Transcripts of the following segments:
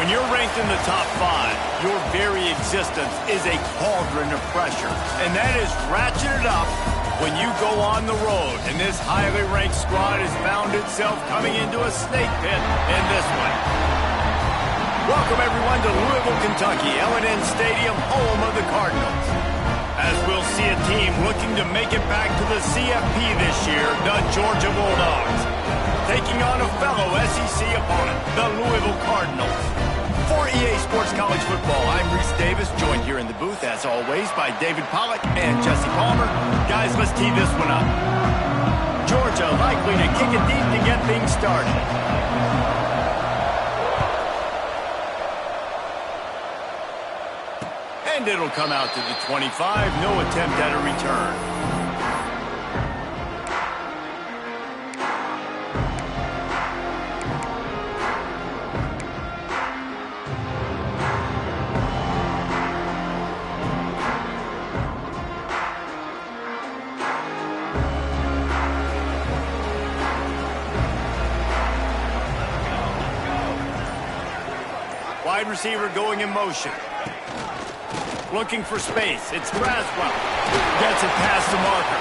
When you're ranked in the top 5, your very existence is a cauldron of pressure. And that is ratcheted up when you go on the road. And this highly ranked squad has found itself coming into a snake pit in this one. Welcome, everyone, to Louisville, Kentucky, L&N Stadium, home of the Cardinals. As we'll see a team looking to make it back to the CFP this year, the Georgia Bulldogs, taking on a fellow SEC opponent, the Louisville Cardinals. For EA Sports College Football, I'm Reese Davis, joined here in the booth, as always, by David Pollack and Jesse Palmer. Guys, let's tee this one up. Georgia likely to kick it deep to get things started. And it'll come out to the 25, no attempt at a return. Wide receiver going in motion. Looking for space. It's Braswell. Gets it past the marker.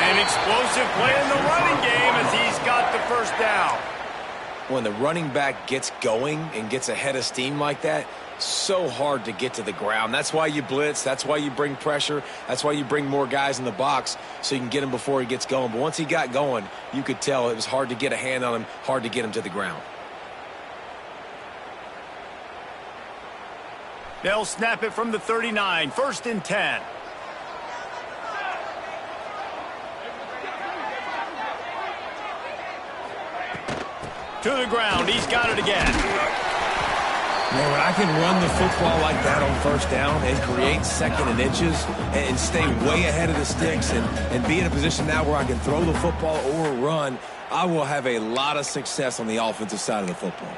An explosive play in the running game as he's got the first down. When the running back gets going and gets ahead of steam like that, so hard to get to the ground. That's why you blitz. That's why you bring pressure. That's why you bring more guys in the box so you can get him before he gets going. But once he got going, you could tell it was hard to get a hand on him, hard to get him to the ground. They'll snap it from the 39, 1st and 10. To the ground, he's got it again. Man, when I can run the football like that on first down and create second and inches and stay way ahead of the sticks and be in a position now where I can throw the football or run, I will have a lot of success on the offensive side of the football.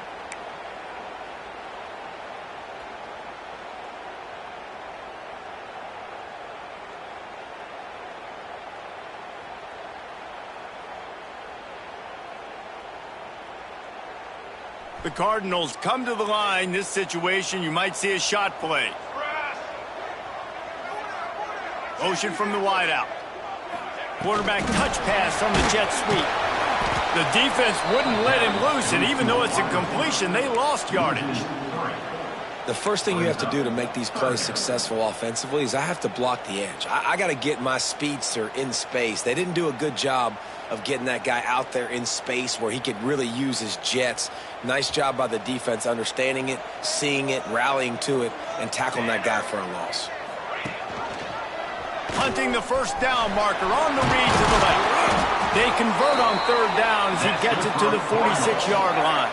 The Cardinals come to the line. This situation, you might see a shot play. Motion from the wideout. Quarterback touch pass on the jet sweep. The defense wouldn't let him loose, and even though it's a completion, they lost yardage. The first thing you have to do to make these plays successful offensively is I have to block the edge. I got to get my speedster in space. They didn't do a good job of getting that guy out there in space where he could really use his jets. Nice job by the defense understanding it, seeing it, rallying to it, and tackling that guy for a loss. Hunting the first down marker on the read to the left. They convert on 3rd down as he gets it to the 46-yard line.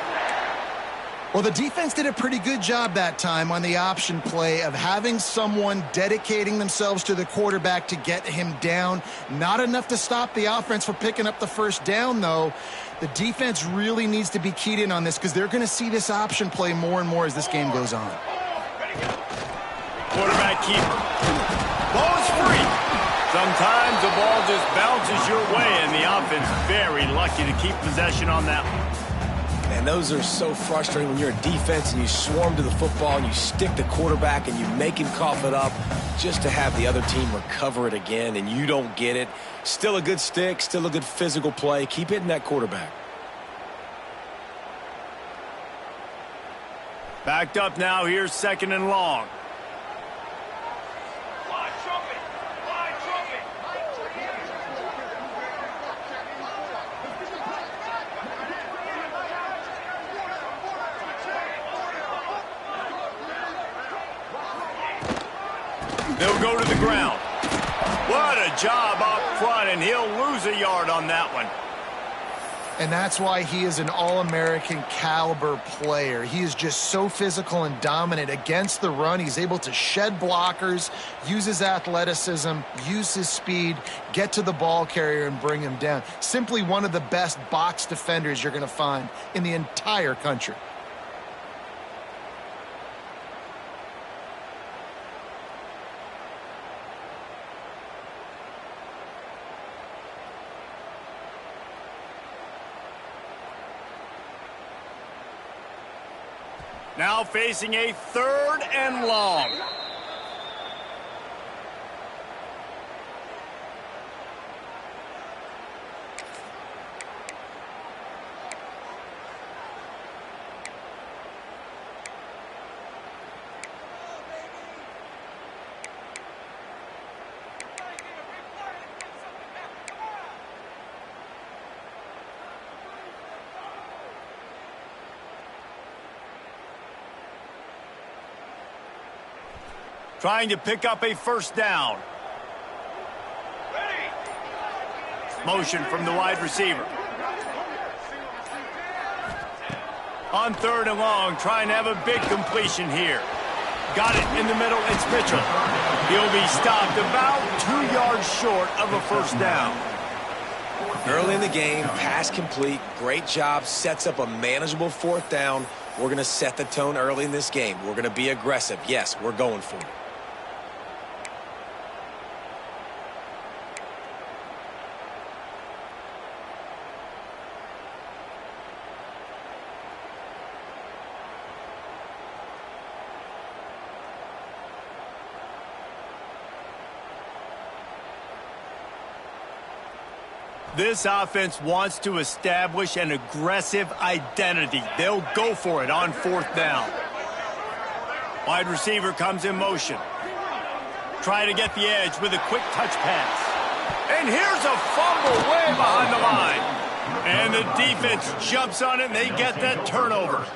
Well, the defense did a pretty good job that time on the option play of having someone dedicating themselves to the quarterback to get him down. Not enough to stop the offense from picking up the first down, though. The defense really needs to be keyed in on this because they're going to see this option play more and more as this game goes on. Quarterback keeper. Ball is free. Sometimes the ball just bounces your way, and the offense very lucky to keep possession on that one. And those are so frustrating when you're a defense and you swarm to the football and you stick the quarterback and you make him cough it up just to have the other team recover it again and you don't get it. Still a good stick, still a good physical play. Keep hitting that quarterback. Backed up now. Here's 2nd and long. They'll go to the ground. What a job up front, and he'll lose a yard on that one. And that's why he is an All-American caliber player. He is just so physical and dominant against the run. He's able to shed blockers, use his athleticism, use his speed, get to the ball carrier and bring him down. Simply one of the best box defenders you're going to find in the entire country. Now facing a 3rd and long. Trying to pick up a 1st down. Motion from the wide receiver. On 3rd and long, trying to have a big completion here. Got it in the middle, it's Mitchell. He'll be stopped about 2 yards short of a 1st down. Early in the game, pass complete, great job, sets up a manageable 4th down. We're going to set the tone early in this game. We're going to be aggressive. Yes, we're going for it. This offense wants to establish an aggressive identity. They'll go for it on 4th down. Wide receiver comes in motion. Trying to get the edge with a quick touch pass. And here's a fumble way behind the line. And the defense jumps on it, and they get that turnover.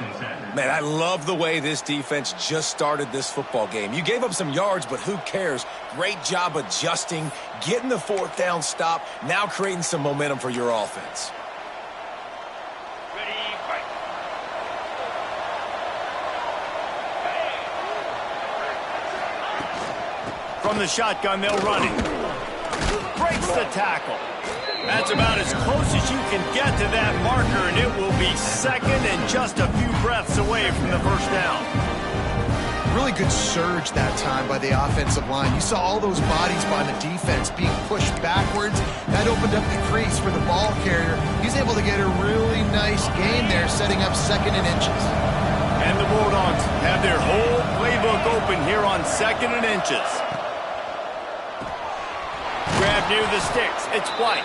Man, I love the way this defense just started this football game. You gave up some yards, but who cares? Great job adjusting, getting the 4th down stop, now creating some momentum for your offense. Ready, fight. From the shotgun, they'll run it. Breaks the tackle. That's about as close as you can get to that marker, and it will be 2nd and just a few breaths away from the 1st down. Really good surge that time by the offensive line. You saw all those bodies by the defense being pushed backwards. That opened up the crease for the ball carrier. He's able to get a really nice gain there, setting up 2nd and inches. And the Bulldogs have their whole playbook open here on 2nd and inches. Grab near the sticks. It's White.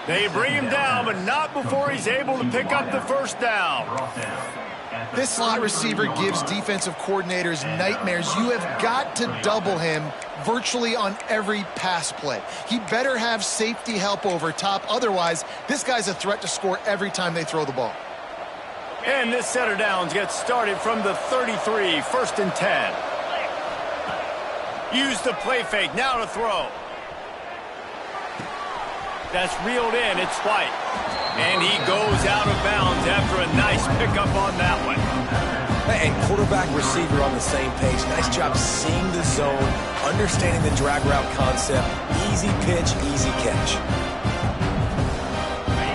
They bring him down, but not before he's able to pick up the 1st down. This slot receiver gives defensive coordinators nightmares. You have got to double him virtually on every pass play. He better have safety help over top. Otherwise, this guy's a threat to score every time they throw the ball. And this set of downs gets started from the 33, 1st and 10. Use the play fake, now to throw. That's reeled in, it's White. And he goes out of bounds after a nice pickup on that one. And quarterback receiver on the same page. Nice job seeing the zone, understanding the drag route concept. Easy pitch, easy catch.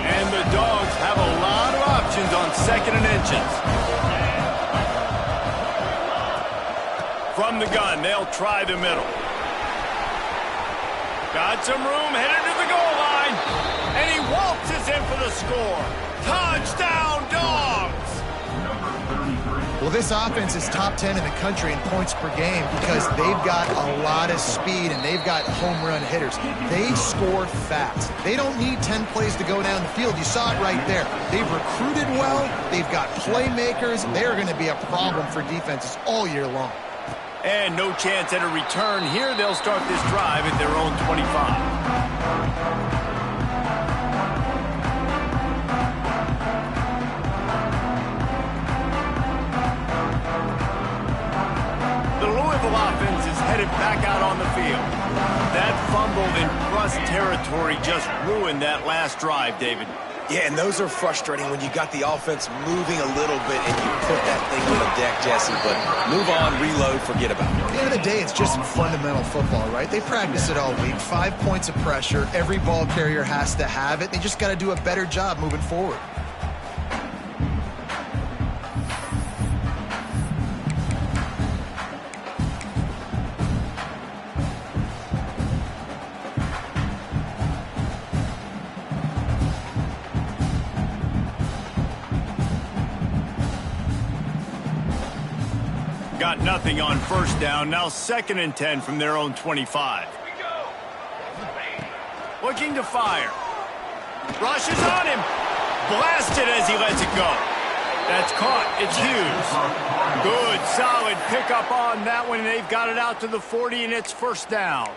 And the Dogs have a lot of options on 2nd and inches. From the gun, they'll try the middle. Got some room, headed to the goal line. And he waltzes in for the score. Touchdown, Dogs! Well, this offense is top 10 in the country in points per game because they've got a lot of speed and they've got home run hitters. They score fast. They don't need 10 plays to go down the field. You saw it right there. They've recruited well. They've got playmakers. They're going to be a problem for defenses all year long. And no chance at a return here. They'll start this drive at their own 25. Offense is headed back out on the field. That fumble in Russ territory just ruined that last drive, David. Yeah, and those are frustrating when you got the offense moving a little bit and you put that thing on the deck, Jesse. But move on, reload, forget about it. At the end of the day, it's just fundamental football, right? They practice it all week. 5 points of pressure. Every ball carrier has to have it. They just got to do a better job moving forward. got nothing on first down. Now 2nd and 10 from their own 25. Looking to fire. Rushes on him. Blasted as he lets it go. That's caught. It's Hughes. Good, solid pickup on that one. They've got it out to the 40, and it's 1st down.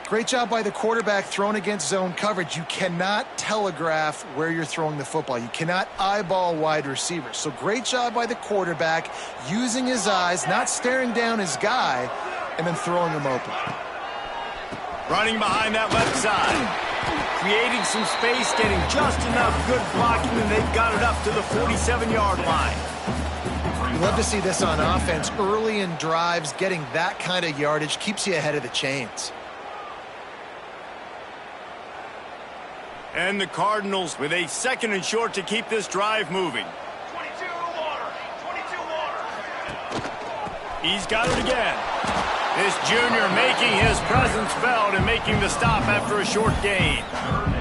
Great job by the quarterback throwing against zone coverage. You cannot telegraph where you're throwing the football. You cannot eyeball wide receivers. So great job by the quarterback using his eyes, not staring down his guy, and then throwing him open. Running behind that left side. Creating some space, getting just enough good blocking, and they've got it up to the 47-yard line. You love to see this on offense. Early in drives, getting that kind of yardage keeps you ahead of the chains. And the Cardinals with a 2nd and short to keep this drive moving. 22 water. 22 water. He's got it again. This junior making his presence felt and making the stop after a short gain.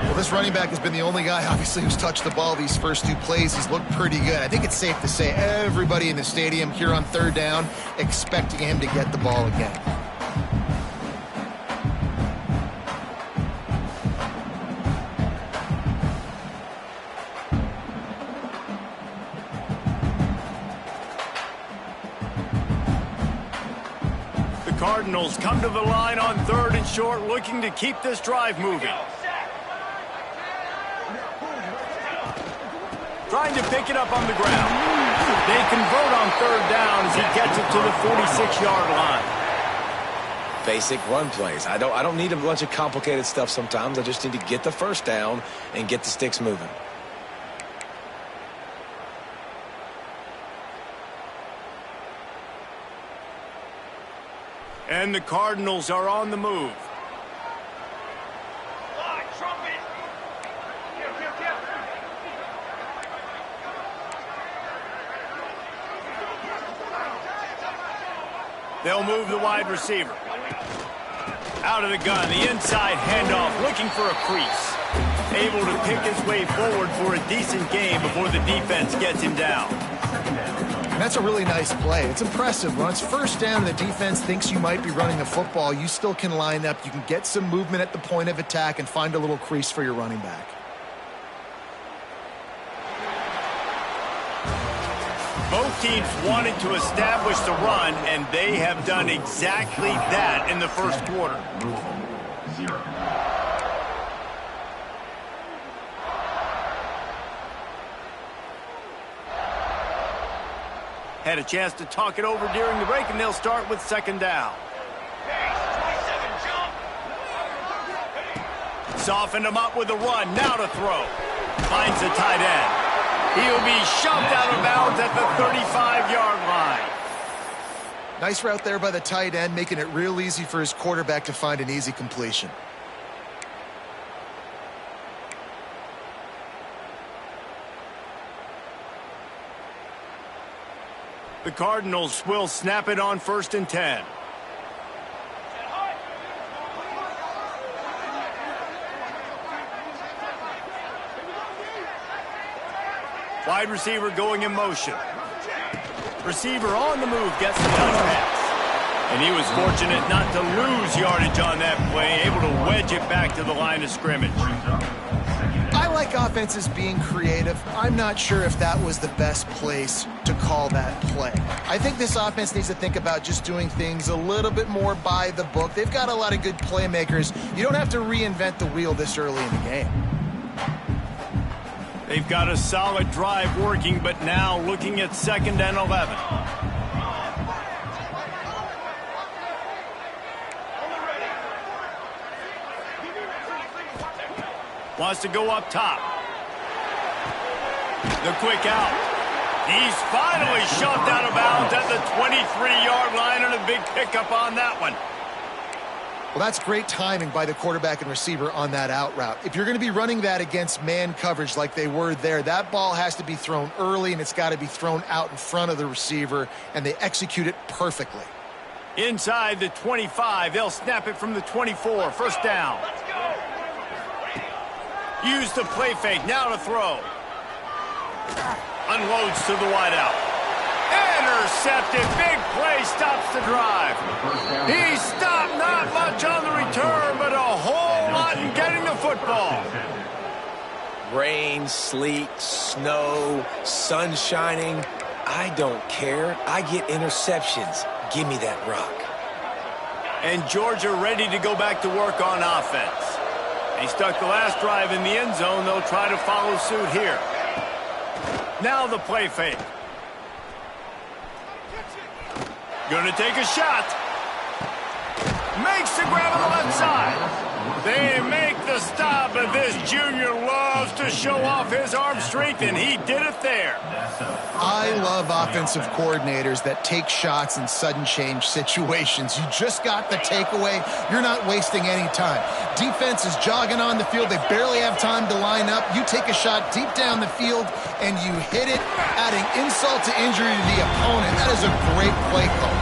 Well, this running back has been the only guy, obviously, who's touched the ball these first 2 plays. He's looked pretty good. I think it's safe to say everybody in the stadium here on 3rd down expecting him to get the ball again. Cardinals come to the line on 3rd and short, looking to keep this drive moving. Trying to pick it up on the ground. They convert on 3rd down as he gets it to the 46-yard line. Basic run plays. I don't need a bunch of complicated stuff sometimes. I just need to get the 1st down and get the sticks moving. And the Cardinals are on the move. Trumpet. They'll move the wide receiver. Out of the gun, the inside handoff, looking for a crease. Able to pick his way forward for a decent gain before the defense gets him down. And that's a really nice play. It's impressive. When it's 1st down and the defense thinks you might be running the football, you still can line up. You can get some movement at the point of attack and find a little crease for your running back. Both teams wanted to establish the run, and they have done exactly that in the 1st quarter. Had a chance to talk it over during the break, and they'll start with 2nd down. Softened him up with a run. Now to throw. Finds the tight end. He'll be shoved out of bounds at the 35-yard line. Nice route there by the tight end, making it real easy for his quarterback to find an easy completion. The Cardinals will snap it on 1st and 10. Wide receiver going in motion. Receiver on the move gets the touch pass. And he was fortunate not to lose yardage on that play, able to wedge it back to the line of scrimmage. I like offenses being creative. I'm not sure if that was the best place to call that play. I think this offense needs to think about just doing things a little bit more by the book. They've got a lot of good playmakers. You don't have to reinvent the wheel this early in the game. They've got a solid drive working, but now looking at 2nd and 11. Wants to go up top. The quick out. He's finally shoved out of bounds at the 23-yard line, and a big pickup on that one. Well, that's great timing by the quarterback and receiver on that out route. If you're going to be running that against man coverage like they were there, that ball has to be thrown early, and it's got to be thrown out in front of the receiver, and they execute it perfectly. Inside the 25, they'll snap it from the 24. 1st down. Use the play fake. Now to throw. Unloads to the wideout. Intercepted. Big play stops the drive. He stopped not much on the return, but a whole lot in getting the football. Rain, sleet, snow, sun shining. I don't care. I get interceptions. Give me that rock. And Georgia ready to go back to work on offense. He stuck the last drive in the end zone. They'll try to follow suit here. Now the play fake. Gonna take a shot. Makes the grab on the left side. They make the stop, but this junior loves to show off his arm strength, and he did it there. I love offensive coordinators that take shots in sudden change situations. You just got the takeaway. You're not wasting any time. Defense is jogging on the field. They barely have time to line up. You take a shot deep down the field, and you hit it, adding insult to injury to the opponent. That is a great play call.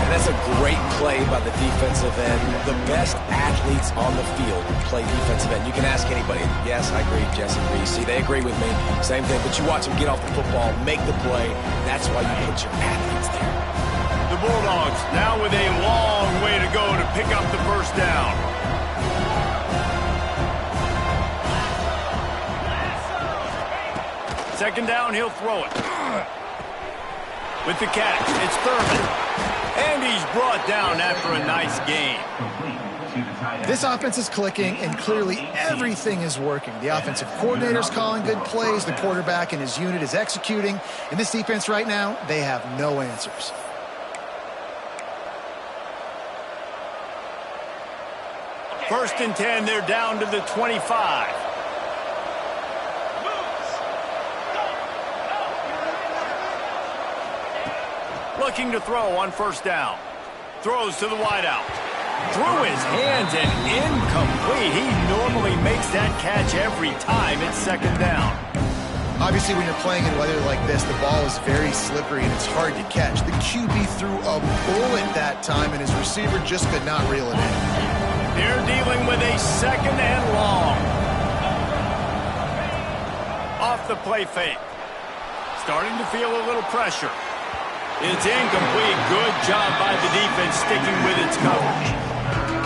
And that's a great play by the defensive end. The best athletes on the field play defensive end. You can ask anybody. Yes, I agree. Jesse agrees. See, they agree with me. Same thing. But you watch them get off the football, make the play. That's why you put your athletes there. The Bulldogs now with a long way to go to pick up the first down. Second down, he'll throw it. With the catch, it's Thurman. And he's brought down after a nice gain. This offense is clicking, and clearly everything is working. The offensive coordinator's calling good plays. The quarterback and his unit is executing. And this defense right now, they have no answers. First and 10, they're down to the 25. Looking to throw on first down. Throws to the wideout. Through his hands and incomplete. He normally makes that catch every time. It's second down. Obviously, when you're playing in weather like this, the ball is very slippery and it's hard to catch. The QB threw a bullet that time, and his receiver just could not reel it in. They're dealing with a second and long. Off the play fake. Starting to feel a little pressure. It's incomplete. Good job by the defense sticking with its coverage.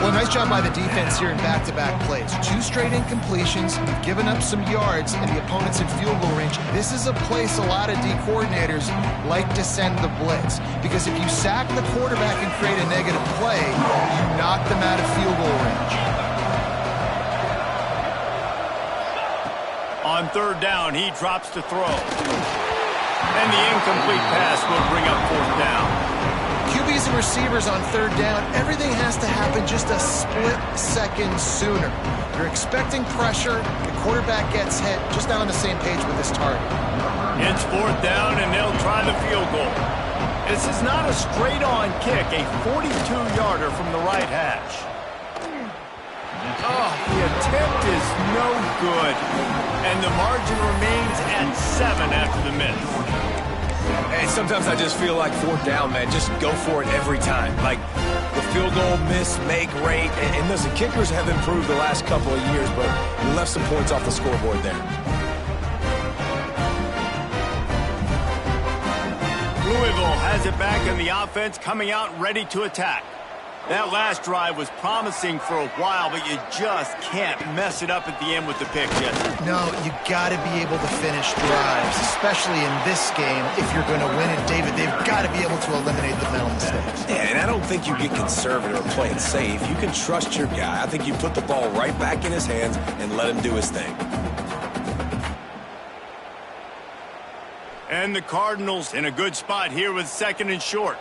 Well, nice job by the defense here in back-to-back plays. 2 straight incompletions, given up some yards, and the opponent's in field goal range. This is a place a lot of D coordinators like to send the blitz, because if you sack the quarterback and create a negative play, you knock them out of field goal range. On third down, he drops to throw. And the incomplete pass will bring up fourth down. QBs and receivers on third down, everything has to happen just a split second sooner. You're expecting pressure, the quarterback gets hit, just not on the same page with his target. It's fourth down, and they'll try the field goal. This is not a straight-on kick, a 42-yarder from the right hash. Oh, the attempt is no good, and the margin remains at 7 after the miss. Hey, sometimes I just feel like fourth down, man. Just go for it every time. Like the field goal miss, make rate. And listen, kickers have improved the last couple of years, but we left some points off the scoreboard there. Louisville has it back in the offense, coming out ready to attack. That last drive was promising for a while, but you just can't mess it up at the end with the pick, Jesse. No, you got to be able to finish drives, especially in this game. If you're going to win it, David, they've got to be able to eliminate the mental mistakes. Yeah, and I don't think you get conservative or play it safe. You can trust your guy. I think you put the ball right back in his hands and let him do his thing. And the Cardinals in a good spot here with second and short.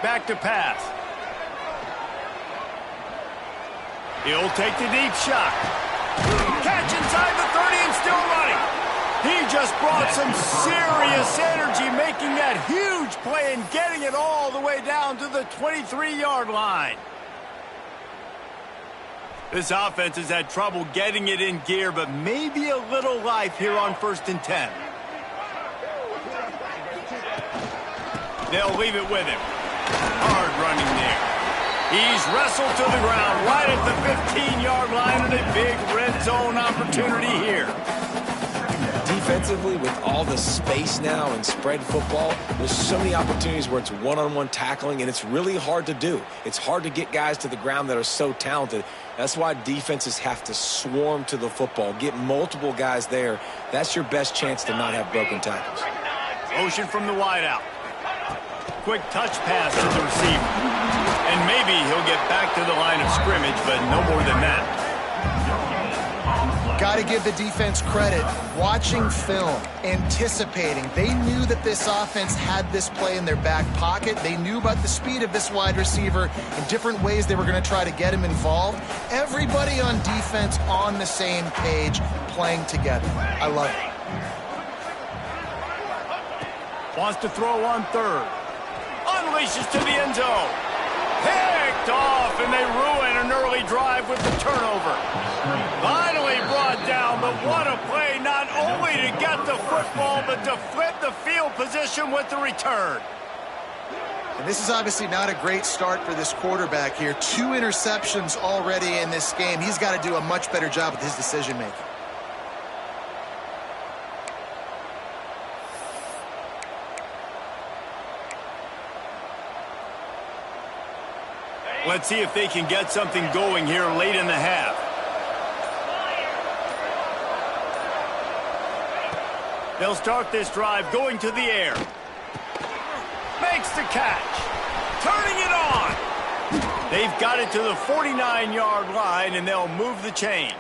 Back to pass. He'll take the deep shot. Catch inside the 30 and still running. He just brought some serious energy, making that huge play and getting it all the way down to the 23-yard line. This offense has had trouble getting it in gear, but maybe a little life here on first and 10. They'll leave it with him. Hard running there. He's wrestled to the ground right at the 15-yard line, and a big red zone opportunity here. defensively, with all the space now and spread football, there's so many opportunities where it's one-on-one tackling, and it's really hard to do. It's hard to get guys to the ground that are so talented. That's why defenses have to swarm to the football, get multiple guys there. That's your best chance to not have broken tackles. Motion from the wideout. Quick touch pass to the receiver. And maybe he'll get back to the line of scrimmage, but no more than that. Got to give the defense credit. Watching film, anticipating. They knew that this offense had this play in their back pocket. They knew about the speed of this wide receiver and different ways they were going to try to get him involved. Everybody on defense on the same page, playing together. I love it. Wants to throw on third. Unleashes to the end zone. Picked off, and they ruin an early drive with the turnover. Finally brought down, but what a play, not only to get the football, but to flip the field position with the return. And this is obviously not a great start for this quarterback here. 2 interceptions already in this game. He's got to do a much better job with his decision-making. Let's see if they can get something going here late in the half. They'll start this drive going to the air. Makes the catch. Turning it on. They've got it to the 49-yard line, and they'll move the chains.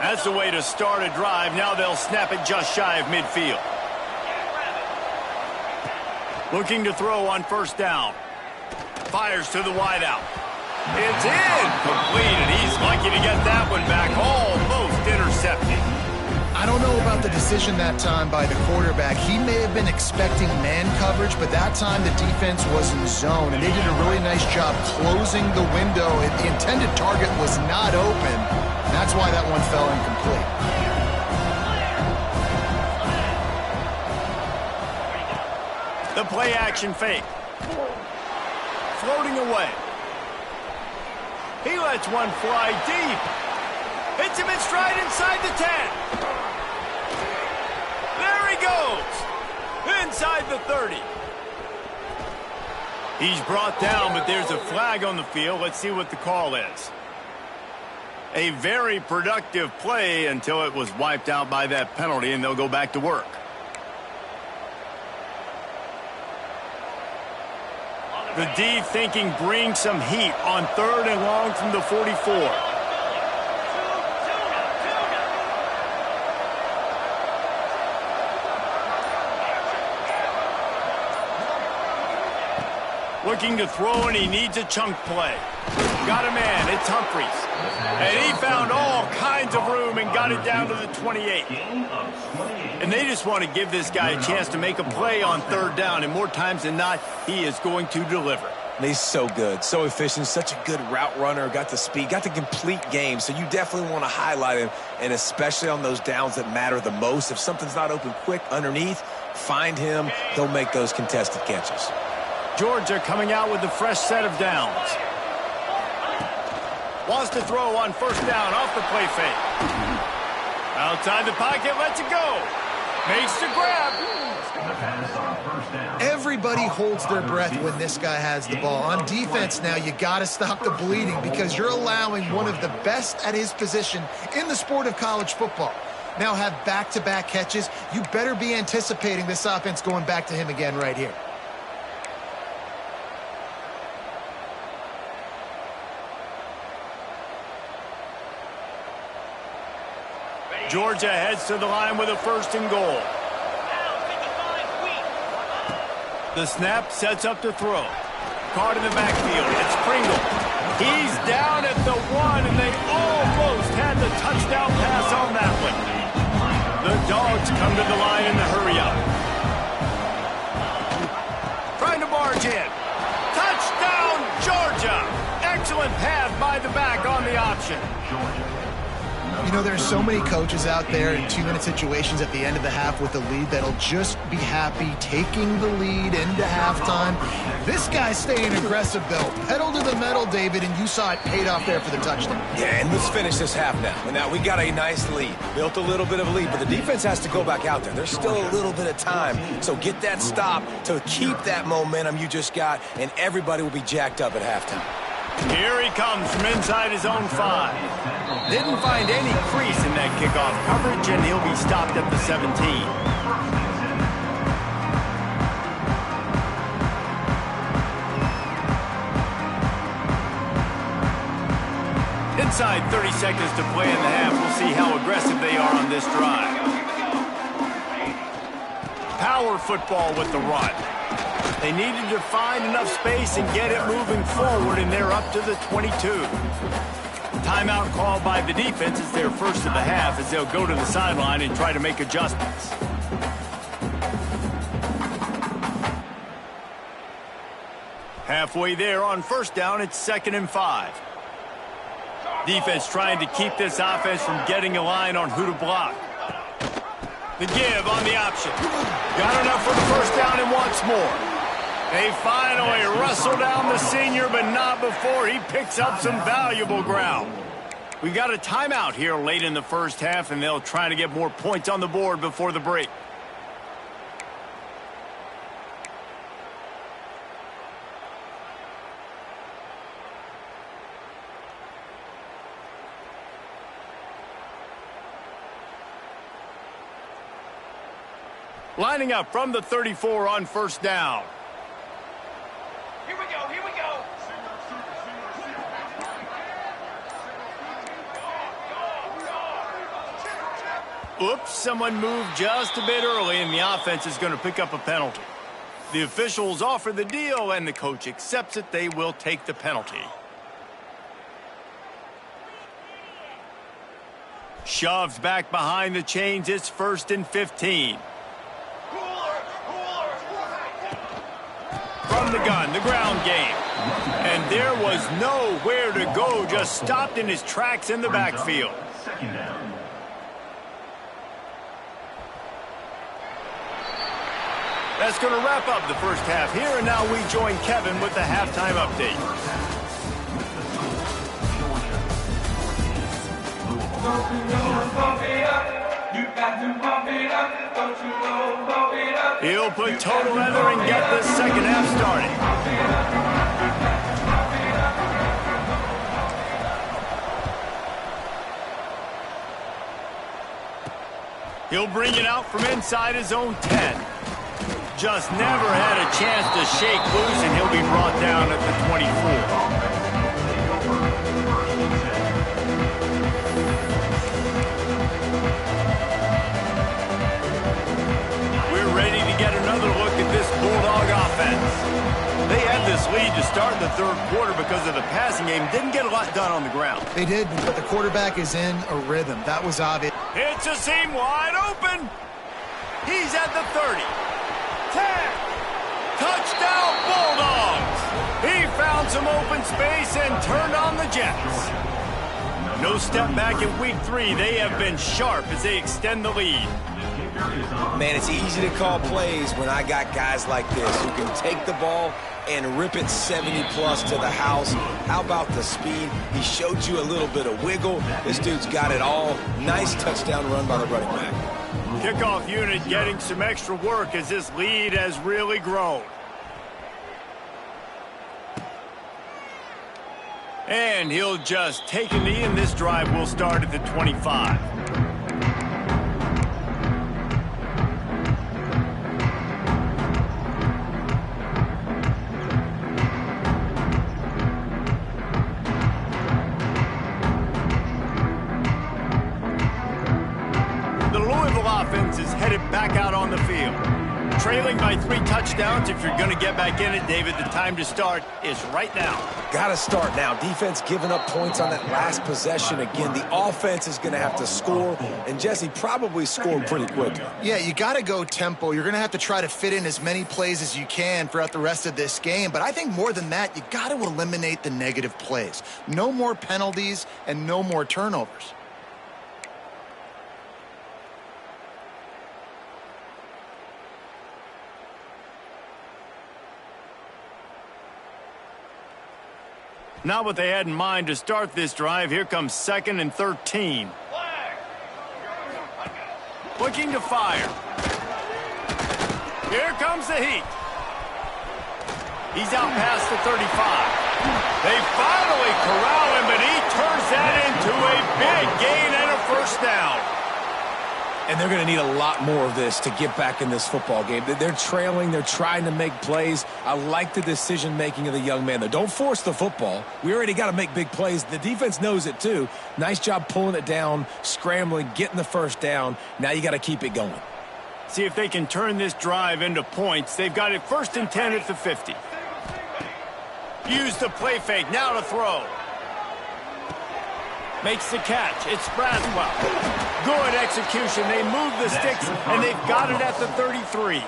That's the way to start a drive. Now they'll snap it just shy of midfield. Looking to throw on first down. Fires to the wideout. It's incomplete, and he's lucky to get that one back. Almost intercepted. I don't know about the decision that time by the quarterback. He may have been expecting man coverage, but that time the defense was in zone, and they did a really nice job closing the window. The intended target was not open. That's why that one fell incomplete. The play action fake. Floating away. He lets one fly deep. Hits him in stride inside the 10. There he goes. Inside the 30. He's brought down, but there's a flag on the field. Let's see what the call is. A very productive play until it was wiped out by that penalty, and they'll go back to work. The D thinking bring some heat on 3rd and long from the 44. Looking to throw, and he needs a chunk play. Got a man. It's Humphries. And he found all kinds of room and got it down to the 28. And they just want to give this guy a chance to make a play on 3rd down. And more times than not, he is going to deliver. He's so good, so efficient, such a good route runner, got the speed, got the complete game. So you definitely want to highlight him, and especially on those downs that matter the most. If something's not open quick underneath, find him. He'll make those contested catches. Georgia coming out with a fresh set of downs. Wants to throw on first down off the play fake. Outside the pocket, lets it go. Makes the grab. Everybody holds their breath when this guy has the ball. On defense now, you got to stop the bleeding because you're allowing one of the best at his position in the sport of college football. Now have back-to-back catches. You better be anticipating this offense going back to him again right here. Georgia heads to the line with a 1st and goal. The snap sets up to throw. Caught in the backfield. It's Pringle. He's down at the 1, and they almost had the touchdown pass on that one. The Dogs come to the line in the hurry up. Trying to barge in. Touchdown, Georgia. Excellent pass by the back on the option. You know, there's so many coaches out there in 2-minute situations at the end of the half with the lead that'll just be happy taking the lead into halftime. This guy's staying aggressive, though. Pedal to the metal, David, and you saw it paid off there for the touchdown. Yeah, and let's finish this half now. And now we got a nice lead. Built a little bit of a lead, but the defense has to go back out there. There's still a little bit of time. So get that stop to keep that momentum you just got, and everybody will be jacked up at halftime. Here he comes from inside his own 5. Didn't find any crease in that kickoff coverage, and he'll be stopped at the 17. Inside 30 seconds to play in the half. We'll see how aggressive they are on this drive. Power football with the run. They needed to find enough space and get it moving forward, and they're up to the 22. Timeout called by the defense. It's their first of the half as they'll go to the sideline and try to make adjustments. Halfway there on first down, it's 2nd and 5. Defense trying to keep this offense from getting a line on who to block. The give on the option. Got enough for the first down and wants more. They finally wrestle down the senior, but not before he picks up some valuable ground. We got a timeout here late in the first half, and they'll try to get more points on the board before the break. Lining up from the 34 on first down. Here we go, here we go. Oops, someone moved just a bit early, and the offense is going to pick up a penalty. The officials offer the deal, and the coach accepts it. They will take the penalty. Shoves back behind the chains. It's 1st and 15. From the gun, the ground game. And there was nowhere to go, just stopped in his tracks in the backfield. That's going to wrap up the first half here, and now we join Kevin with the halftime update. He'll put total leather and get this second half started. He'll bring it out from inside his own 10. Just never had a chance to shake loose, and he'll be brought down at the 24. Get another look at this Bulldog offense. They had this lead to start the third quarter because of the passing game. Didn't get a lot done on the ground. They did, but the quarterback is in a rhythm. That was obvious. It's a seam wide open. He's at the 30. 10. Touchdown Bulldogs. He found some open space and turned on the Jets. No step back in week 3. They have been sharp as they extend the lead. Man, it's easy to call plays when I got guys like this who can take the ball and rip it 70-plus to the house. How about the speed? He showed you a little bit of wiggle. This dude's got it all. Nice touchdown run by the running back. Kickoff unit getting some extra work as this lead has really grown. And he'll just take a knee, and this drive will start at the 25. The Louisville offense is headed back out on the field. Trailing by 3 touchdowns. If you're going to get back in it, David, the time to start is right now. Got to start now. Defense giving up points on that last possession again. The offense is going to have to score, and Jesse probably scored pretty quickly. Yeah, you got to go tempo. You're going to have to try to fit in as many plays as you can throughout the rest of this game. But I think more than that, you got to eliminate the negative plays. No more penalties and no more turnovers. Not what they had in mind to start this drive. Here comes 2nd and 13. Looking to fire. Here comes the heat. He's out past the 35. They finally corral him, but he turns that into a big gain and a first down. And they're going to need a lot more of this to get back in this football game. They're trailing. They're trying to make plays. I like the decision-making of the young man, though. Don't force the football. We already got to make big plays. The defense knows it, too. Nice job pulling it down, scrambling, getting the first down. Now you got to keep it going. See if they can turn this drive into points. They've got it 1st and 10 at the 50. Use the play fake. Now to throw. Makes the catch. It's Braswell. Good execution. They move the sticks, and they've got it at the 33.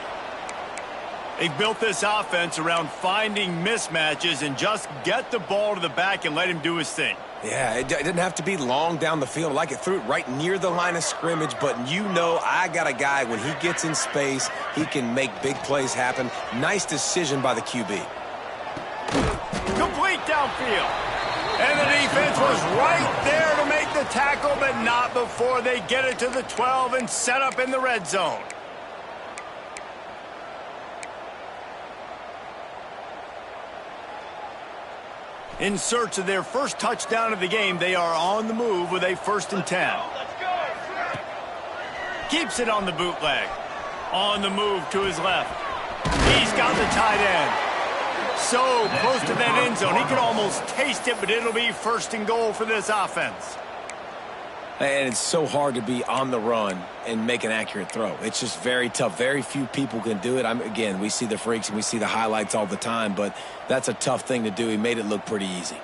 They've built this offense around finding mismatches and just get the ball to the back and let him do his thing. Yeah, it didn't have to be long down the field. Like it threw it right near the line of scrimmage, but you know I got a guy, when he gets in space, he can make big plays happen. Nice decision by the QB. Complete downfield. And the defense was right there to make the tackle, but not before they get it to the 12 and set up in the red zone. In search of their first touchdown of the game, they are on the move with a 1st and 10. Keeps it on the bootleg. On the move to his left. He's got the tight end. So close to that end zone. He could almost taste it, but it'll be 1st and goal for this offense. And it's so hard to be on the run and make an accurate throw. It's just very tough. Very few people can do it. Again, we see the freaks and we see the highlights all the time, but that's a tough thing to do. He made it look pretty easy.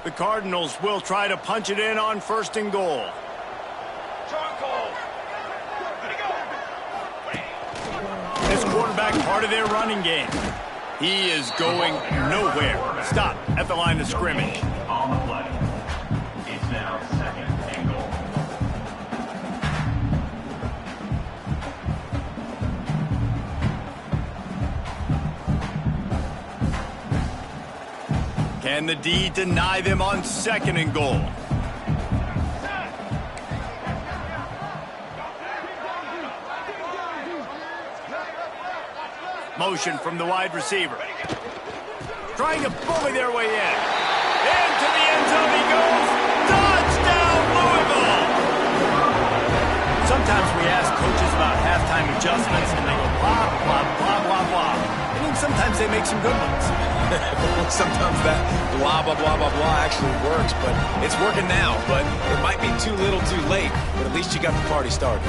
The Cardinals will try to punch it in on 1st and goal. This quarterback, part of their running game. He is going nowhere. Stop at the line of scrimmage. On the play. It's now 2nd and goal. Can the D deny them on 2nd and goal? Motion from the wide receiver. Trying to bully their way in. Into the end zone he goes. Touchdown, Louisville! Sometimes we ask coaches about halftime adjustments, and they go blah, blah, blah, blah, blah. And then sometimes they make some good ones. Sometimes that blah, blah, blah, blah, blah actually works, but it's working now. But it might be too little too late, but at least you got the party started.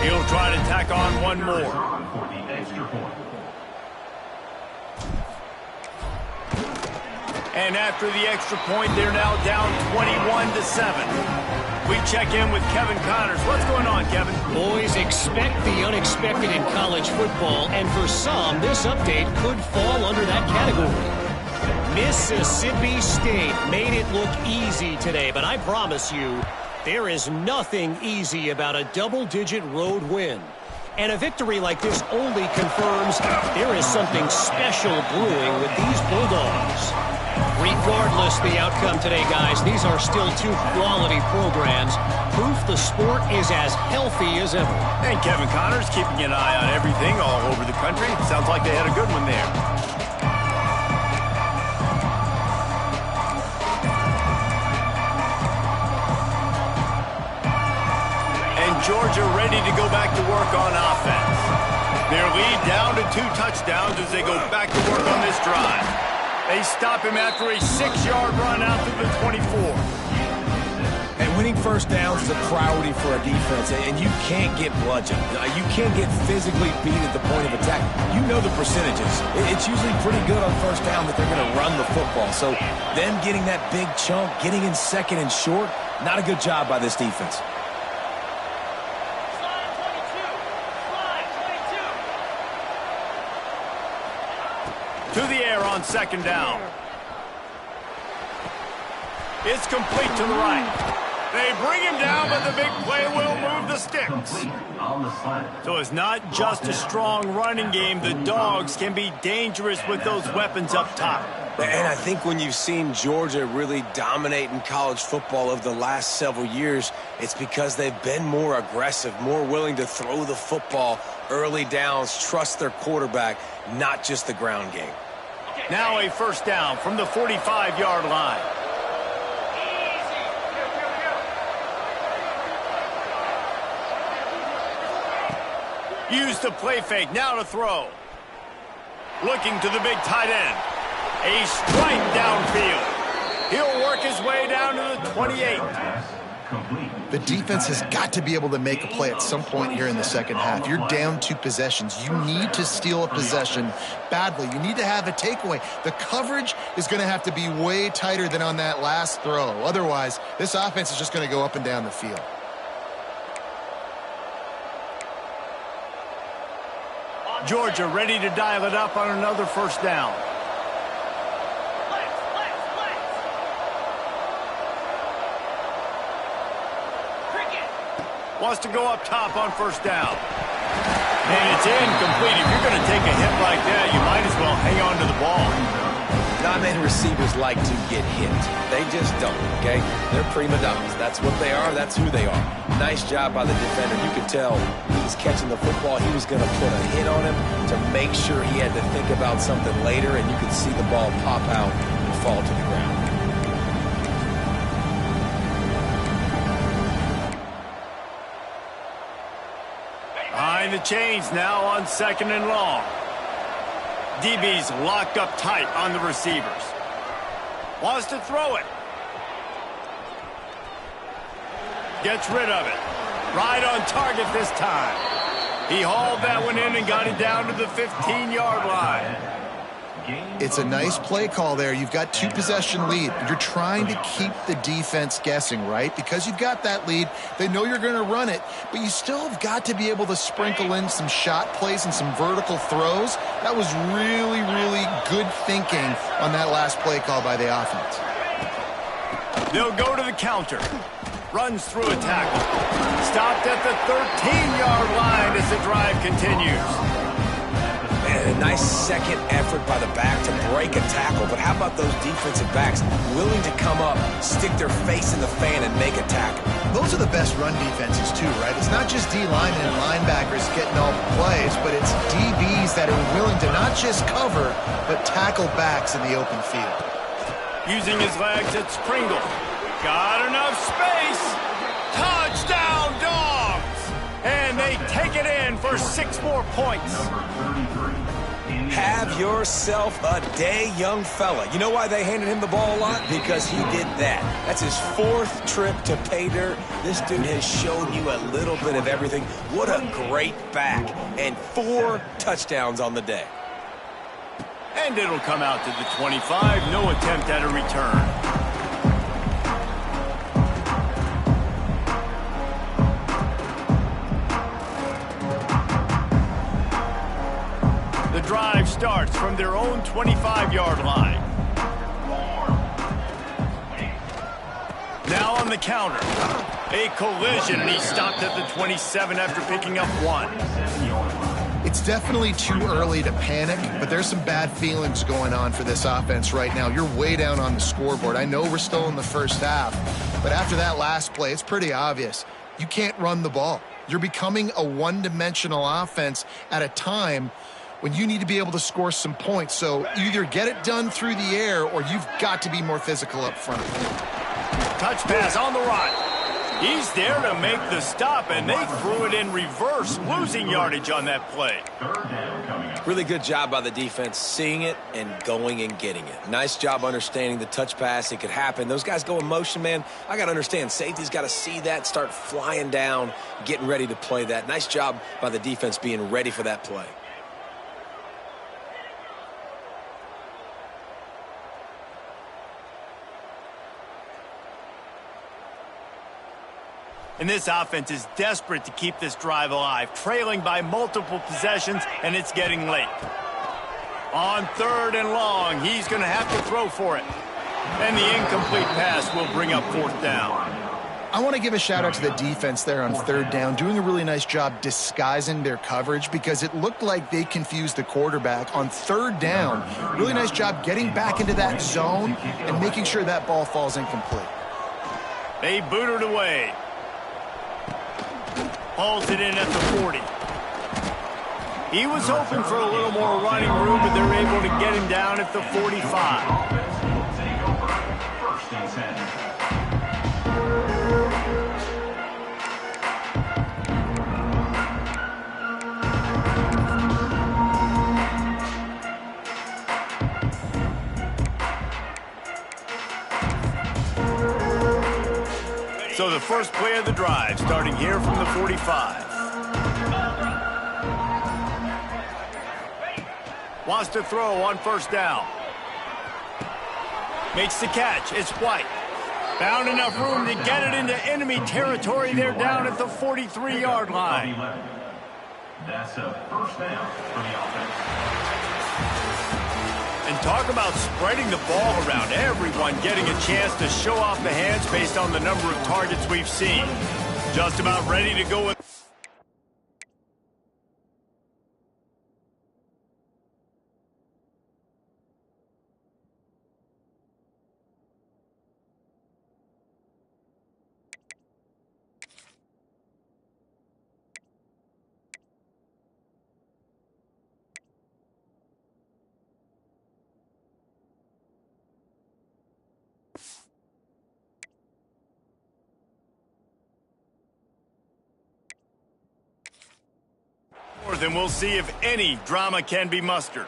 He'll try to tack on one more. For the extra point. And after the extra point, they're now down 21-7. We check in with Kevin Connors. What's going on, Kevin? Boys, expect the unexpected in college football, and for some, this update could fall under that category. Mississippi State made it look easy today, but I promise you, there is nothing easy about a double-digit road win. And a victory like this only confirms there is something special brewing with these Bulldogs. Regardless the outcome today, guys, these are still two quality programs. Proof the sport is as healthy as ever. And Kevin Connors keeping an eye on everything all over the country. Sounds like they had a good one there. Georgia ready to go back to work on offense. Their lead down to 2 touchdowns as they go back to work on this drive. They stop him after a 6-yard run out to the 24. And winning first downs is a priority for a defense, and you can't get bludgeoned. You can't get physically beat at the point of attack. You know the percentages. It's usually pretty good on first down that they're going to run the football. So them getting that big chunk, getting in 2nd and short, not a good job by this defense. To the air on 2nd down. It's complete to the right. They bring him down, but the big play will move the sticks. Complete on the slant. So it's not just a strong running game. The Dogs can be dangerous with those weapons up top. And I think when you've seen Georgia really dominate in college football over the last several years, it's because they've been more aggressive, more willing to throw the football early downs, trust their quarterback, not just the ground game. Now a first down from the 45-yard line. Use the play fake, now to throw. Looking to the big tight end. A strike downfield. He'll work his way down to the 28. The defense has got to be able to make a play at some point here in the second half. You're down 2 possessions. You need to steal a possession badly. You need to have a takeaway. The coverage is going to have to be way tighter than on that last throw. Otherwise, this offense is just going to go up and down the field. Georgia ready to dial it up on another first down. Wants to go up top on first down. And it's incomplete. If you're going to take a hit like that, you might as well hang on to the ball. Not many receivers like to get hit. They just don't, okay? They're prima donnas. That's what they are. That's who they are. Nice job by the defender. You could tell he was catching the football. He was going to put a hit on him to make sure he had to think about something later, and you could see the ball pop out and fall to the ground. Behind the chains now on second and long. DB's locked up tight on the receivers. Wants to throw it. Gets rid of it. Right on target this time. He hauled that one in and got it down to the 15-yard line. It's a nice play call there. You've got 2 possession lead. You're trying to keep the defense guessing, right? Because you've got that lead. They know you're going to run it, but you still have got to be able to sprinkle in some shot plays and some vertical throws. That was really, really good thinking on that last play call by the offense. They'll go to the counter. Runs through a tackle. Stopped at the 13-yard line as the drive continues. And a nice second effort by the back to break a tackle. But how about those defensive backs willing to come up, stick their face in the fan, and make a tackle? Those are the best run defenses too, right? It's not just D linemen and linebackers getting all the plays, but it's DBs that are willing to not just cover, but tackle backs in the open field. Using his legs, it's Pringle. Got enough space. Touchdown, Dogs! And they take it in for 6 more points. Have yourself a day, young fella. You know why they handed him the ball a lot? Because he did that. That's his 4th trip to pay dirt. This dude has shown you a little bit of everything. What a great back. And 4 touchdowns on the day. And it'll come out to the 25. No attempt at a return. The drive starts from their own 25-yard line. Now on the counter. A collision, and he stopped at the 27 after picking up 1. It's definitely too early to panic, but there's some bad feelings going on for this offense right now. You're way down on the scoreboard. I know we're still in the first half, but after that last play, it's pretty obvious. You can't run the ball. You're becoming a one-dimensional offense at a time when you need to be able to score some points. So either get it done through the air or you've got to be more physical up front. Touch pass on the right. He's there to make the stop, and they threw it in reverse, losing yardage on that play. Really good job by the defense, seeing it and going and getting it. Nice job understanding the touch pass. It could happen. Those guys go in motion, man. I got to understand, safety's got to see that, start flying down, getting ready to play that. Nice job by the defense being ready for that play. And this offense is desperate to keep this drive alive, trailing by multiple possessions, and it's getting late. On 3rd and long, he's going to have to throw for it. And the incomplete pass will bring up 4th down. I want to give a shout out to the defense there on third down, doing a really nice job disguising their coverage because it looked like they confused the quarterback on third down. Really nice job getting back into that zone and making sure that ball falls incomplete. They boot it away. Hauls it in at the 40. He was hoping for a little more running room, but they're able to get him down at the 45. First and 10. So the first play of the drive, starting here from the 45. Wants to throw on first down. Makes the catch. It's White. Found enough room to get it into enemy territory. They're down at the 43-yard line. That's a first down for the offense. And talk about spreading the ball around. Everyone getting a chance to show off the hands based on the number of targets we've seen. Just about ready to go with. Then we'll see if any drama can be mustered.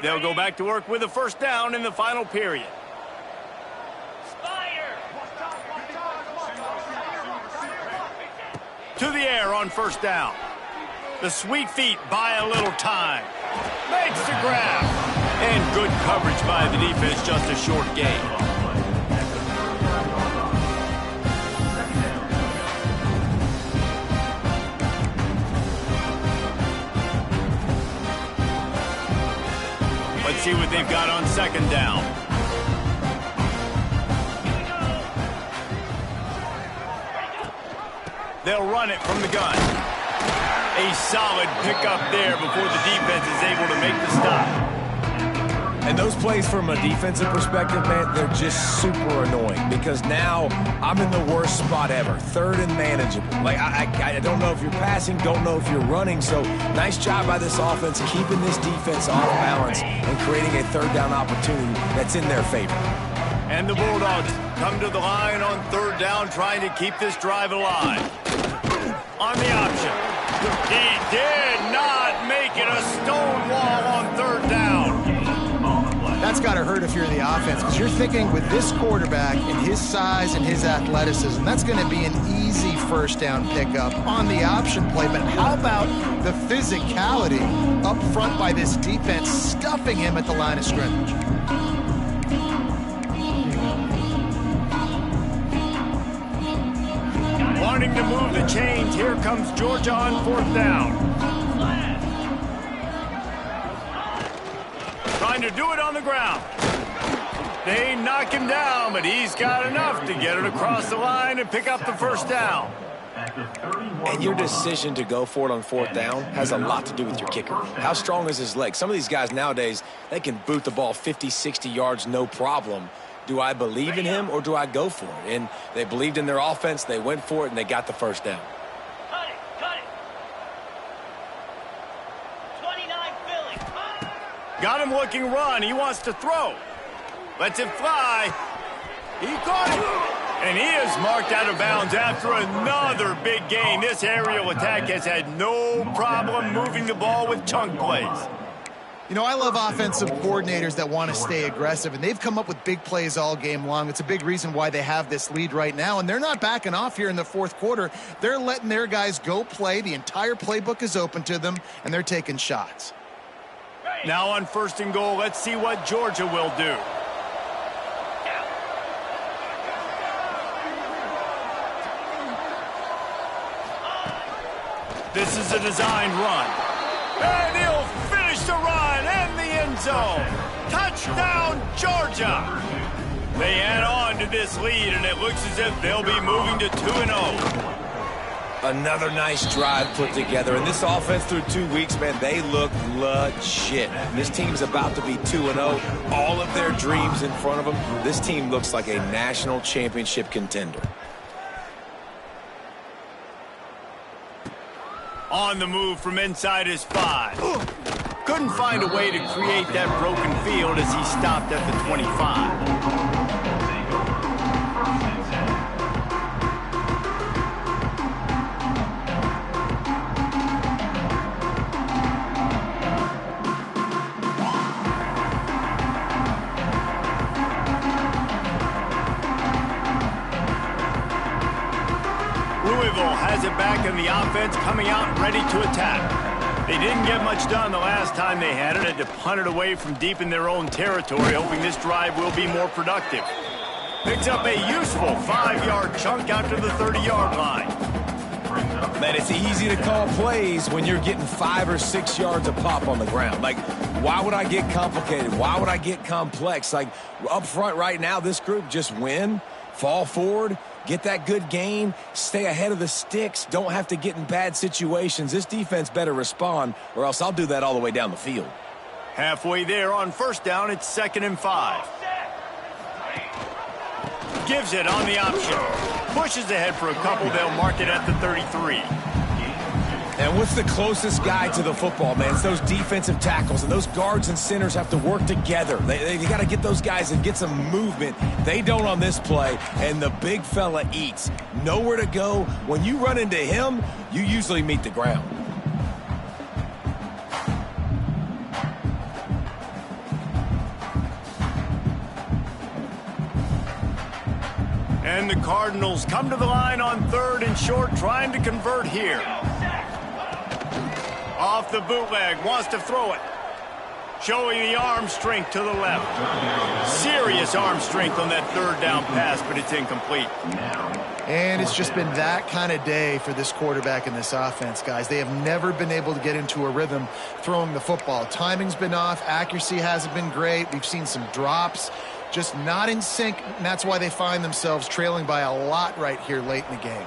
They'll go back to work with a first down in the final period. To the air on first down. The sweet feet buy a little time. Makes the grab. And good coverage by the defense, just a short gain. Let's see what they've got on second down. They'll run it from the gun. A solid pickup there before the defense is able to make the stop. And those plays from a defensive perspective, man, they're just super annoying because now I'm in the worst spot ever. Third and manageable. Like, I don't know if you're passing, don't know if you're running. So nice job by this offense keeping this defense off balance and creating a third down opportunity that's in their favor. And the Bulldogs come to the line on third down, trying to keep this drive alive. On the option. He did not make it a stone wall on third down. That's got to hurt if you're the offense, because you're thinking with this quarterback and his size and his athleticism, that's going to be an easy first down pickup on the option play. But how about the physicality up front by this defense, stuffing him at the line of scrimmage? Wanting to move the chains, here comes Georgia on fourth down. Trying to do it on the ground. They knock him down, but he's got enough to get it across the line and pick up the first down. And your decision to go for it on fourth down has a lot to do with your kicker. How strong is his leg? Some of these guys nowadays, they can boot the ball 50, 60 yards, no problem. Do I believe in him or do I go for it? And they believed in their offense, they went for it, and they got the first down. Cut it, cut it. 29 Philly. Got him looking run. He wants to throw. Lets it fly. He caught it. And he is marked out of bounds after another big gain. This aerial attack has had no problem moving the ball with chunk plays. You know, I love offensive coordinators that want to stay aggressive, and they've come up with big plays all game long. It's a big reason why they have this lead right now, and they're not backing off here in the fourth quarter. They're letting their guys go play. The entire playbook is open to them, and they're taking shots. Now on first and goal, let's see what Georgia will do. This is a designed run. And he'll finish the run in the end zone. Touchdown, Georgia. They add on to this lead, and it looks as if they'll be moving to 2-0. Another nice drive put together. And this offense through 2 weeks, man, they look legit. This team's about to be 2-0. All of their dreams in front of them. This team looks like a national championship contender. On the move from inside his 5. Couldn't find a way to create that broken field as he stopped at the 25. Louisville has it back in the offense, coming out ready to attack. They didn't get much done the last time they had it. Had to punt it away from deep in their own territory, hoping this drive will be more productive. Picks up a useful 5-yard chunk out to the 30-yard line. Man, it's easy to call plays when you're getting 5 or 6 yards of pop on the ground. Like, why would I get complicated? Why would I get complex? Like, up front right now, this group just win, fall forward, get that good gain, stay ahead of the sticks, don't have to get in bad situations. This defense better respond, or else I'll do that all the way down the field. Halfway there on first down, it's 2nd and 5. Gives it on the option. Pushes ahead for a couple. They'll mark it at the 33. And what's the closest guy to the football, man? It's those defensive tackles, and those guards and centers have to work together. They got to get those guys and get some movement. They don't on this play, and the big fella eats. Nowhere to go. When you run into him, you usually meet the ground. And the Cardinals come to the line on 3rd and short, trying to convert here. Off the bootleg, wants to throw it. Showing the arm strength to the left. Serious arm strength on that 3rd down pass, but it's incomplete. And it's just been that kind of day for this quarterback and this offense, guys. They have never been able to get into a rhythm throwing the football. Timing's been off. Accuracy hasn't been great. We've seen some drops. Just not in sync, and that's why they find themselves trailing by a lot right here late in the game.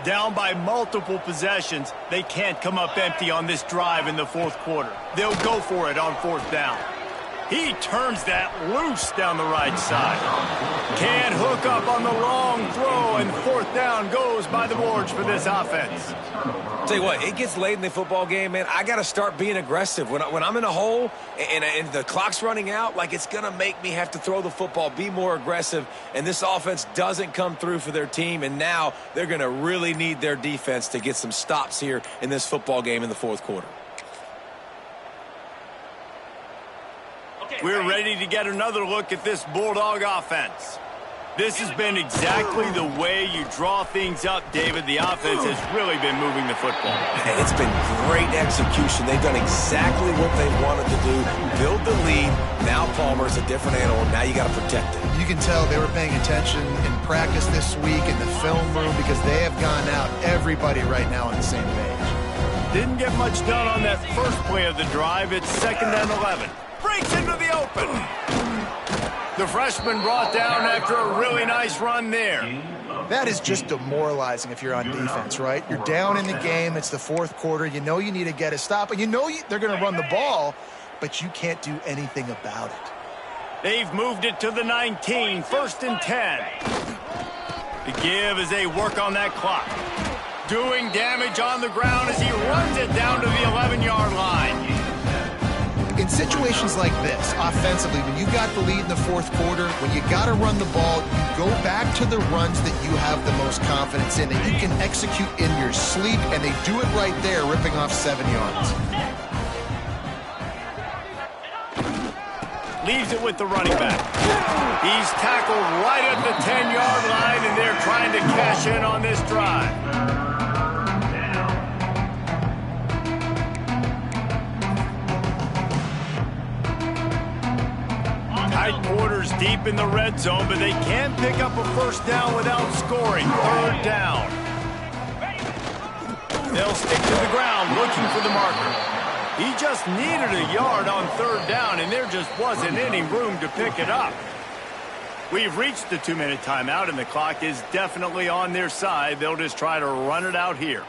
Down by multiple possessions, they can't come up empty on this drive in the 4th quarter. They'll go for it on 4th down. He turns that loose down the right side. Can't hook up on the long throw, and 4th down goes by the boards for this offense. Tell you what, it gets late in the football game, man. I got to start being aggressive. When I'm in a hole and the clock's running out, like, it's going to make me have to throw the football, be more aggressive, and this offense doesn't come through for their team, and now they're going to really need their defense to get some stops here in this football game in the 4th quarter. We're ready to get another look at this Bulldog offense. This has been exactly the way you draw things up, David. The offense has really been moving the football. It's been great execution. They've done exactly what they wanted to do. Build the lead. Now Palmer's a different animal. Now you got to protect it. You can tell they were paying attention in practice this week in the film room because they have gone out, everybody right now on the same page. Didn't get much done on that first play of the drive. It's 2nd and 11. Breaks into the open. The freshman brought down after a really nice run there. That is just demoralizing if you're on defense, right? You're down in the game. It's the 4th quarter. You know you need to get a stop, and you know they're going to run the ball, but you can't do anything about it. They've moved it to the 19, 1st and 10. The give as they work on that clock. Doing damage on the ground as he runs it down to the 11-yard line. In situations like this, offensively, when you got the lead in the 4th quarter, when you got to run the ball, you go back to the runs that you have the most confidence in, that you can execute in your sleep, and they do it right there, ripping off 7 yards. Leaves it with the running back. He's tackled right at the 10-yard line, and they're trying to cash in on this drive. Tight quarters deep in the red zone, but they can't pick up a 1st down without scoring. 3rd down. They'll stick to the ground looking for the marker. He just needed a yard on third down, and there just wasn't any room to pick it up. We've reached the 2-minute timeout, and the clock is definitely on their side. They'll just try to run it out here.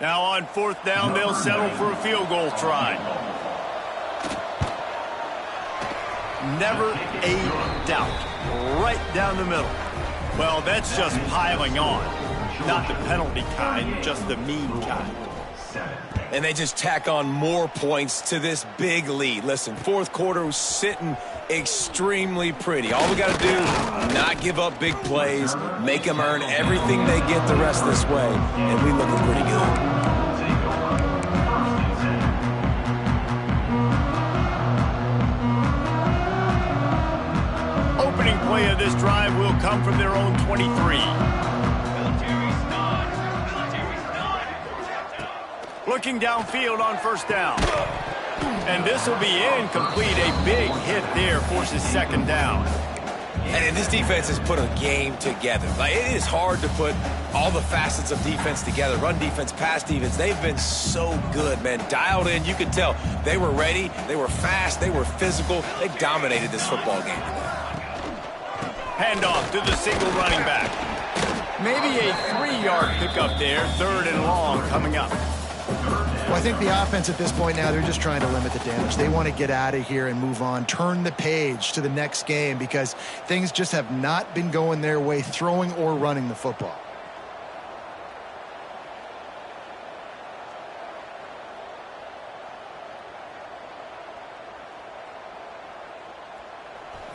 Now on fourth down, they'll settle for a field goal try. Never a doubt. Right down the middle. Well, that's just piling on. Not the penalty kind, just the mean kind. And they just tack on more points to this big lead. Listen, fourth quarter was sitting extremely pretty. All we got to do, not give up big plays, make them earn everything they get the rest of this way, and we looking pretty good. Opening play of this drive will come from their own 23. Looking downfield on first down. And this will be incomplete. A big hit there forces second down. And this defense has put a game together. Like, it is hard to put all the facets of defense together. Run defense, pass defense. They've been so good, man. Dialed in. You could tell they were ready. They were fast. They were physical. They dominated this football game today. Handoff to the single running back. Maybe a 3-yard pickup there. Third and long coming up. Well, I think the offense at this point now, they're just trying to limit the damage. They want to get out of here and move on, turn the page to the next game because things just have not been going their way, throwing or running the football.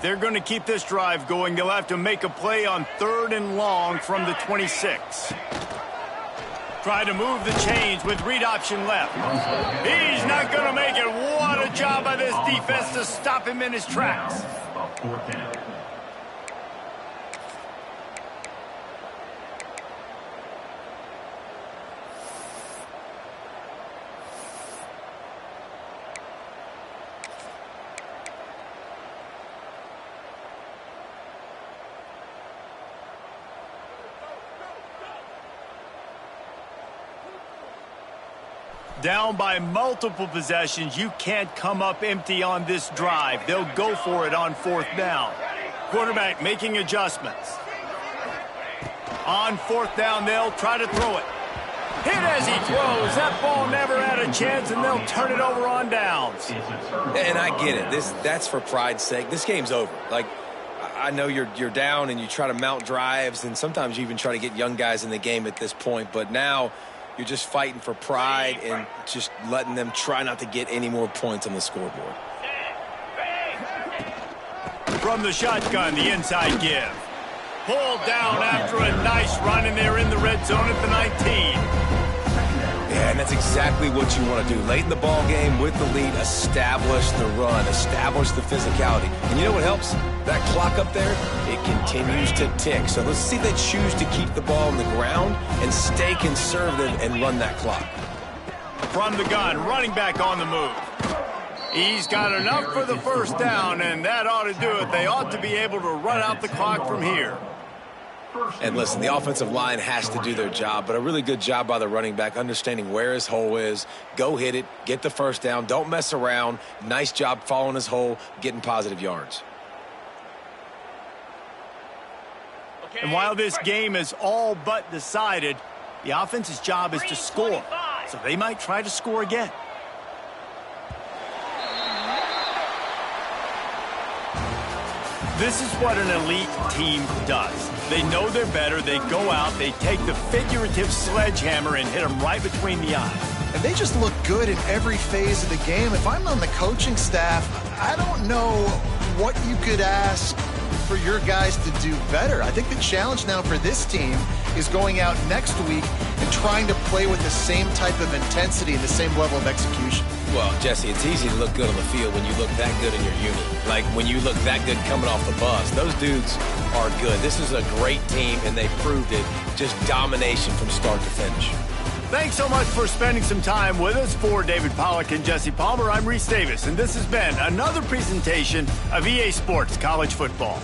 They're going to keep this drive going. They'll have to make a play on third and long from the 26. Try to move the chains with read option left. He's not going to make it. What a job by this defense to stop him in his tracks. Down by multiple possessions, you can't come up empty on this drive. They'll go for it on fourth down. Quarterback making adjustments. On fourth down, they'll try to throw it. Hit as he throws. That ball never had a chance, and they'll turn it over on downs. And I get it. That's for pride's sake. This game's over. Like, I know you're down and you try to mount drives, and sometimes you even try to get young guys in the game at this point. But now you're just fighting for pride and just letting them try not to get any more points on the scoreboard. From the shotgun, the inside give. Pulled down after a nice run, and they're in the red zone at the 19. Yeah, and that's exactly what you want to do. Late in the ball game with the lead, establish the run, establish the physicality. And you know what helps? That clock up there, it continues to tick. So let's see if they choose to keep the ball on the ground and stay conservative and run that clock. From the gun, running back on the move. He's got enough for the first down, and that ought to do it. They ought to be able to run out the clock from here. And listen, the offensive line has to do their job, but a really good job by the running back, understanding where his hole is. Go hit it, get the first down, don't mess around. Nice job following his hole, getting positive yards. And while this game is all but decided, the offense's job is to score. So they might try to score again. This is what an elite team does. They know they're better. They go out, they take the figurative sledgehammer and hit them right between the eyes. And they just look good in every phase of the game. If I'm on the coaching staff, I don't know what you could ask for your guys to do better. I think the challenge now for this team is going out next week and trying to play with the same type of intensity and the same level of execution. Well, Jesse, it's easy to look good on the field when you look that good in your unit. Like when you look that good coming off the bus. Those dudes are good. This is a great team, and they proved it. Just domination from start to finish. Thanks so much for spending some time with us. For David Pollack and Jesse Palmer, I'm Reese Davis, and this has been another presentation of EA Sports College Football.